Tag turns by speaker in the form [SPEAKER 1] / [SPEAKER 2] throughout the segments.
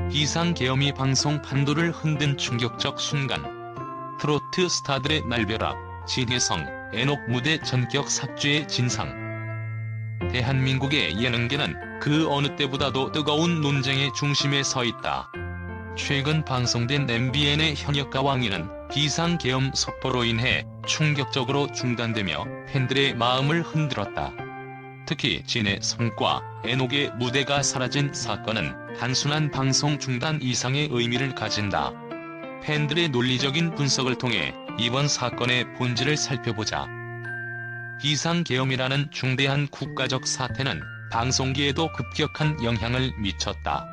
[SPEAKER 1] 비상계엄이 방송 판도를 흔든 충격적 순간. 트로트 스타들의 날벼락, 진혜성, 애녹 무대 전격 삭제의 진상. 대한민국의 예능계는 그 어느 때보다도 뜨거운 논쟁의 중심에 서 있다. 최근 방송된 MBN의 현역가 왕이는 비상계엄 속보로 인해 충격적으로 중단되며 팬들의 마음을 흔들었다. 특히 진혜성과 애녹의 무대가 사라진 사건은 단순한 방송 중단 이상의 의미를 가진다. 팬들의 논리적인 분석을 통해 이번 사건의 본질을 살펴보자. 비상계엄이라는 중대한 국가적 사태는 방송계에도 급격한 영향을 미쳤다.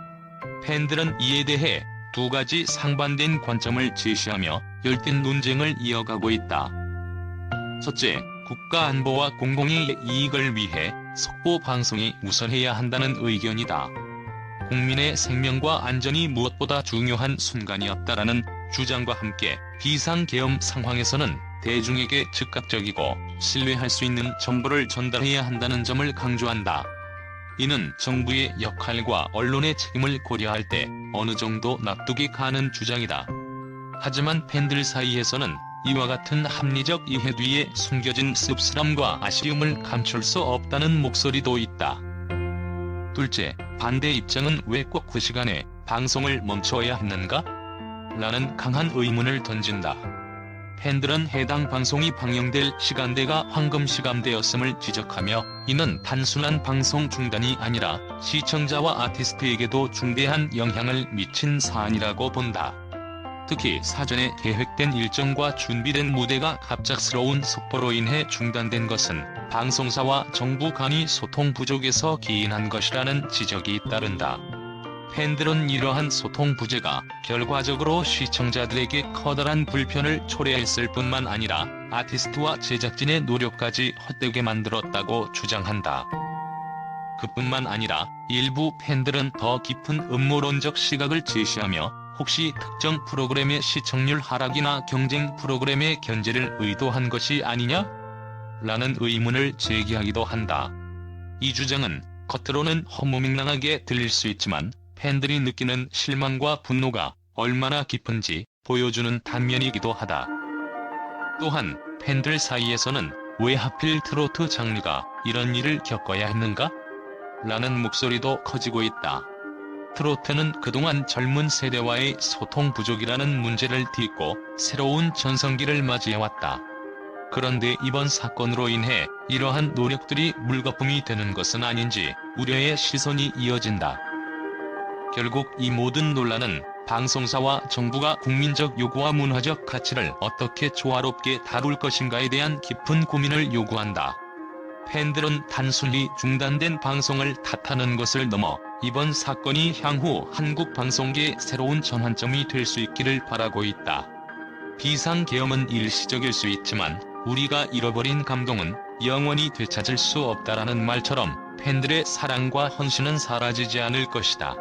[SPEAKER 1] 팬들은 이에 대해 두 가지 상반된 관점을 제시하며 열띤 논쟁을 이어가고 있다. 첫째, 국가 안보와 공공의 이익을 위해 속보 방송이 우선해야 한다는 의견이다. 국민의 생명과 안전이 무엇보다 중요한 순간이었다라는 주장과 함께 비상계엄 상황에서는 대중에게 즉각적이고 신뢰할 수 있는 정보를 전달해야 한다는 점을 강조한다. 이는 정부의 역할과 언론의 책임을 고려할 때 어느 정도 납득이 가는 주장이다. 하지만 팬들 사이에서는 이와 같은 합리적 이해 뒤에 숨겨진 씁쓸함과 아쉬움을 감출 수 없다는 목소리도 있다. 둘째, 반대 입장은 왜 꼭 그 시간에 방송을 멈춰야 했는가? 라는 강한 의문을 던진다. 팬들은 해당 방송이 방영될 시간대가 황금시간대였음을 지적하며 이는 단순한 방송 중단이 아니라 시청자와 아티스트에게도 중대한 영향을 미친 사안이라고 본다. 특히 사전에 계획된 일정과 준비된 무대가 갑작스러운 속보로 인해 중단된 것은 방송사와 정부 간의 소통 부족에서 기인한 것이라는 지적이 따른다. 팬들은 이러한 소통 부재가 결과적으로 시청자들에게 커다란 불편을 초래했을 뿐만 아니라 아티스트와 제작진의 노력까지 헛되게 만들었다고 주장한다. 그뿐만 아니라 일부 팬들은 더 깊은 음모론적 시각을 제시하며 혹시 특정 프로그램의 시청률 하락이나 경쟁 프로그램의 견제를 의도한 것이 아니냐? 라는 의문을 제기하기도 한다. 이 주장은 겉으로는 허무맹랑하게 들릴 수 있지만 팬들이 느끼는 실망과 분노가 얼마나 깊은지 보여주는 단면이기도 하다. 또한 팬들 사이에서는 왜 하필 트로트 장르가 이런 일을 겪어야 했는가? 라는 목소리도 커지고 있다. 트로트는 그동안 젊은 세대와의 소통 부족이라는 문제를 딛고 새로운 전성기를 맞이해왔다. 그런데 이번 사건으로 인해 이러한 노력들이 물거품이 되는 것은 아닌지 우려의 시선이 이어진다. 결국 이 모든 논란은 방송사와 정부가 국민적 요구와 문화적 가치를 어떻게 조화롭게 다룰 것인가에 대한 깊은 고민을 요구한다. 팬들은 단순히 중단된 방송을 탓하는 것을 넘어 이번 사건이 향후 한국 방송계의 새로운 전환점이 될 수 있기를 바라고 있다. 비상계엄은 일시적일 수 있지만 우리가 잃어버린 감동은 영원히 되찾을 수 없다라는 말처럼 팬들의 사랑과 헌신은 사라지지 않을 것이다.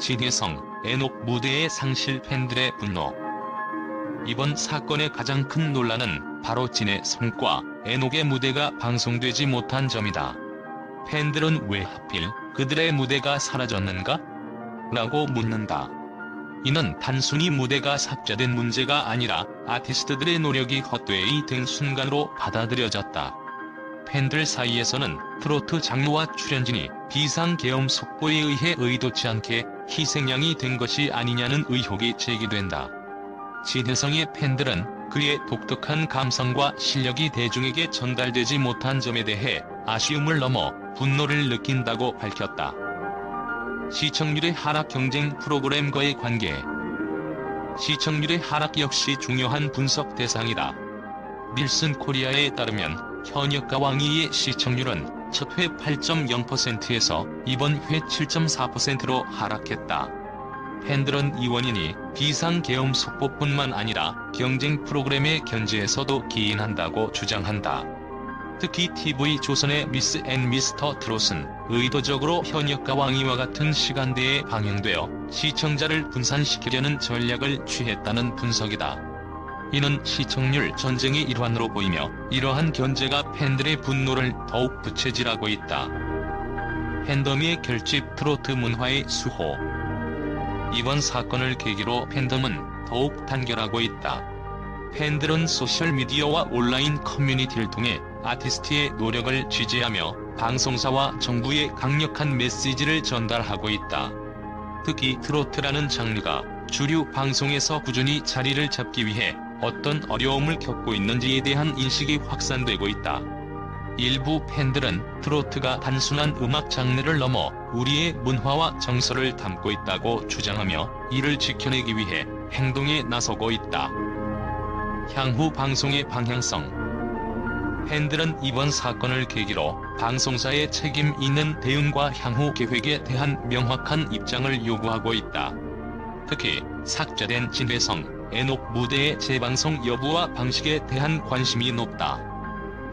[SPEAKER 1] 진혜성, 애녹 무대의 상실 팬들의 분노. 이번 사건의 가장 큰 논란은 바로 진혜성과 애녹의 무대가 방송되지 못한 점이다. 팬들은 왜 하필 그들의 무대가 사라졌는가? 라고 묻는다. 이는 단순히 무대가 삭제된 문제가 아니라 아티스트들의 노력이 헛되이 된 순간으로 받아들여졌다. 팬들 사이에서는 트로트 장르와 출연진이 비상계엄 속보에 의해 의도치 않게 희생양이 된 것이 아니냐는 의혹이 제기된다. 진혜성의 팬들은 그의 독특한 감성과 실력이 대중에게 전달되지 못한 점에 대해 아쉬움을 넘어 분노를 느낀다고 밝혔다. 시청률의 하락 경쟁 프로그램과의 관계. 시청률의 하락 역시 중요한 분석 대상이다. 닐슨 코리아에 따르면 현역가 왕이의 시청률은 첫 회 8.0%에서 이번 회 7.4%로 하락했다. 팬들은 이 원인이 비상계엄 속보뿐만 아니라 경쟁 프로그램의 견제에서도 기인한다고 주장한다. 특히 TV조선의 미스 앤 미스터 트롯은 의도적으로 현역가 왕이와 같은 시간대에 방영되어 시청자를 분산시키려는 전략을 취했다는 분석이다. 이는 시청률 전쟁의 일환으로 보이며 이러한 견제가 팬들의 분노를 더욱 부채질하고 있다. 팬더미의 결집 트로트 문화의 수호. 이번 사건을 계기로 팬덤은 더욱 단결하고 있다. 팬들은 소셜미디어와 온라인 커뮤니티를 통해 아티스트의 노력을 지지하며 방송사와 정부에 강력한 메시지를 전달하고 있다. 특히 트로트라는 장르가 주류 방송에서 꾸준히 자리를 잡기 위해 어떤 어려움을 겪고 있는지에 대한 인식이 확산되고 있다. 일부 팬들은 트로트가 단순한 음악 장르를 넘어 우리의 문화와 정서를 담고 있다고 주장하며 이를 지켜내기 위해 행동에 나서고 있다. 향후 방송의 방향성. 팬들은 이번 사건을 계기로 방송사의 책임 있는 대응과 향후 계획에 대한 명확한 입장을 요구하고 있다. 특히 삭제된 진회성, 애녹 무대의 재방송 여부와 방식에 대한 관심이 높다.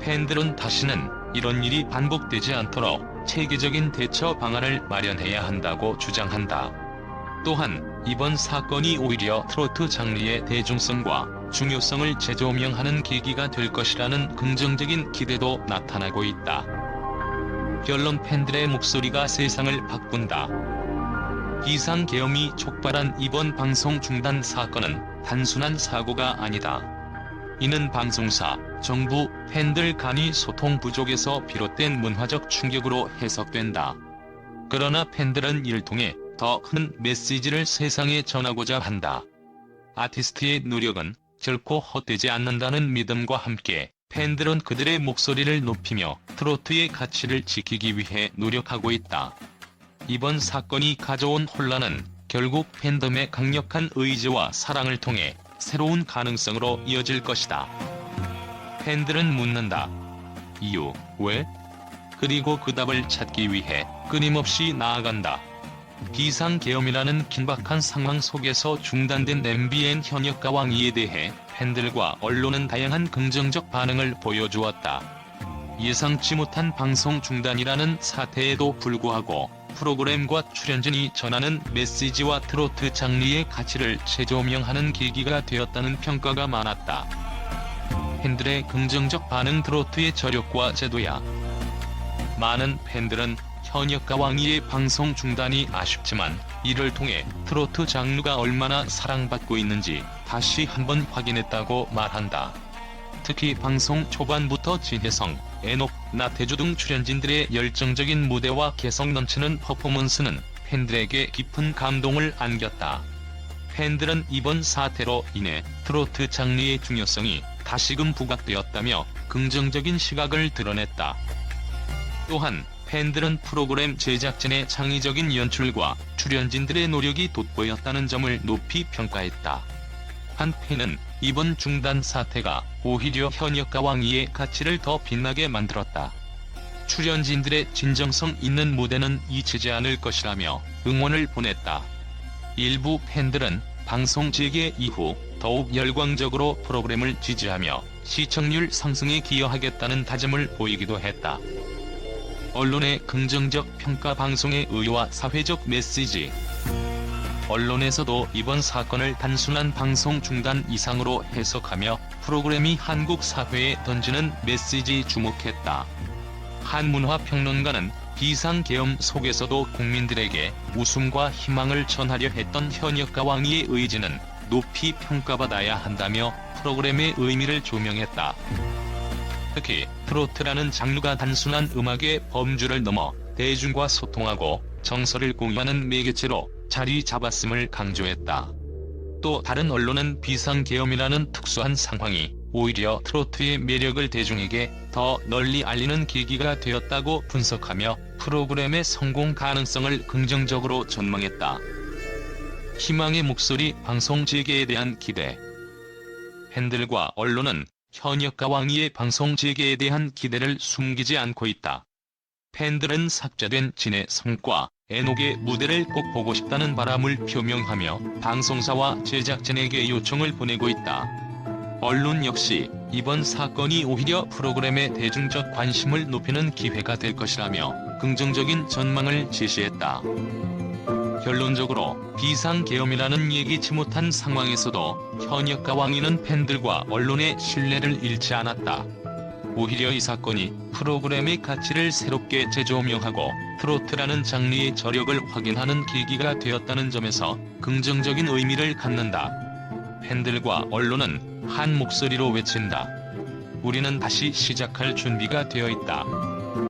[SPEAKER 1] 팬들은 다시는 이런 일이 반복되지 않도록 체계적인 대처 방안을 마련해야 한다고 주장한다. 또한 이번 사건이 오히려 트로트 장르의 대중성과 중요성을 재조명하는 계기가 될 것이라는 긍정적인 기대도 나타나고 있다. 결론. 팬들의 목소리가 세상을 바꾼다. 비상계엄이 촉발한 이번 방송 중단 사건은 단순한 사고가 아니다. 이는 방송사, 정부, 팬들 간의 소통 부족에서 비롯된 문화적 충격으로 해석된다. 그러나 팬들은 이를 통해 더 큰 메시지를 세상에 전하고자 한다. 아티스트의 노력은 결코 헛되지 않는다는 믿음과 함께 팬들은 그들의 목소리를 높이며 트로트의 가치를 지키기 위해 노력하고 있다. 이번 사건이 가져온 혼란은 결국 팬덤의 강력한 의지와 사랑을 통해 새로운 가능성으로 이어질 것이다. 팬들은 묻는다. 이유, 왜? 그리고 그 답을 찾기 위해 끊임없이 나아간다. 비상계엄이라는 긴박한 상황 속에서 중단된 MBN 현역가왕위에 대해 팬들과 언론은 다양한 긍정적 반응을 보여주었다. 예상치 못한 방송 중단이라는 사태에도 불구하고 프로그램과 출연진이 전하는 메시지와 트로트 장르의 가치를 재조명하는 계기가 되었다는 평가가 많았다. 팬들의 긍정적 반응. 트로트의 저력과 제도야. 많은 팬들은 현역가왕위의 방송 중단이 아쉽지만 이를 통해 트로트 장르가 얼마나 사랑받고 있는지 다시 한번 확인했다고 말한다. 특히 방송 초반부터 진혜성, 애녹, 나태주 등 출연진들의 열정적인 무대와 개성 넘치는 퍼포먼스는 팬들에게 깊은 감동을 안겼다. 팬들은 이번 사태로 인해 트로트 장르의 중요성이 다시금 부각되었다며 긍정적인 시각을 드러냈다. 또한 팬들은 프로그램 제작진의 창의적인 연출과 출연진들의 노력이 돋보였다는 점을 높이 평가했다. 한 팬은 이번 중단 사태가 오히려 현역가왕위의 가치를 더 빛나게 만들었다. 출연진들의 진정성 있는 무대는 잊히지 않을 것이라며 응원을 보냈다. 일부 팬들은 방송 재개 이후 더욱 열광적으로 프로그램을 지지하며 시청률 상승에 기여하겠다는 다짐을 보이기도 했다. 언론의 긍정적 평가. 방송의 의의와 사회적 메시지. 언론에서도 이번 사건을 단순한 방송 중단 이상으로 해석하며 프로그램이 한국 사회에 던지는 메시지 주목했다. 한 문화평론가는 비상계엄 속에서도 국민들에게 웃음과 희망을 전하려 했던 현역가왕위의 의지는 높이 평가받아야 한다며 프로그램의 의미를 조명했다. 특히 트로트라는 장르가 단순한 음악의 범주를 넘어 대중과 소통하고 정서를 공유하는 매개체로 자리 잡았음을 강조했다. 또 다른 언론은 비상계엄이라는 특수한 상황이 오히려 트로트의 매력을 대중에게 더 널리 알리는 계기가 되었다고 분석하며 프로그램의 성공 가능성을 긍정적으로 전망했다. 희망의 목소리. 방송 재개에 대한 기대. 팬들과 언론은 현역가왕위의 방송 재개에 대한 기대를 숨기지 않고 있다. 팬들은 삭제된 진혜성과 애녹의 무대를 꼭 보고 싶다는 바람을 표명하며 방송사와 제작진에게 요청을 보내고 있다. 언론 역시 이번 사건이 오히려 프로그램의 대중적 관심을 높이는 기회가 될 것이라며 긍정적인 전망을 제시했다. 결론적으로 비상계엄이라는 예기치 못한 상황에서도 현역가왕위는 팬들과 언론의 신뢰를 잃지 않았다. 오히려 이 사건이 프로그램의 가치를 새롭게 재조명하고 트로트라는 장르의 저력을 확인하는 계기가 되었다는 점에서 긍정적인 의미를 갖는다. 팬들과 언론은 한 목소리로 외친다. 우리는 다시 시작할 준비가 되어 있다.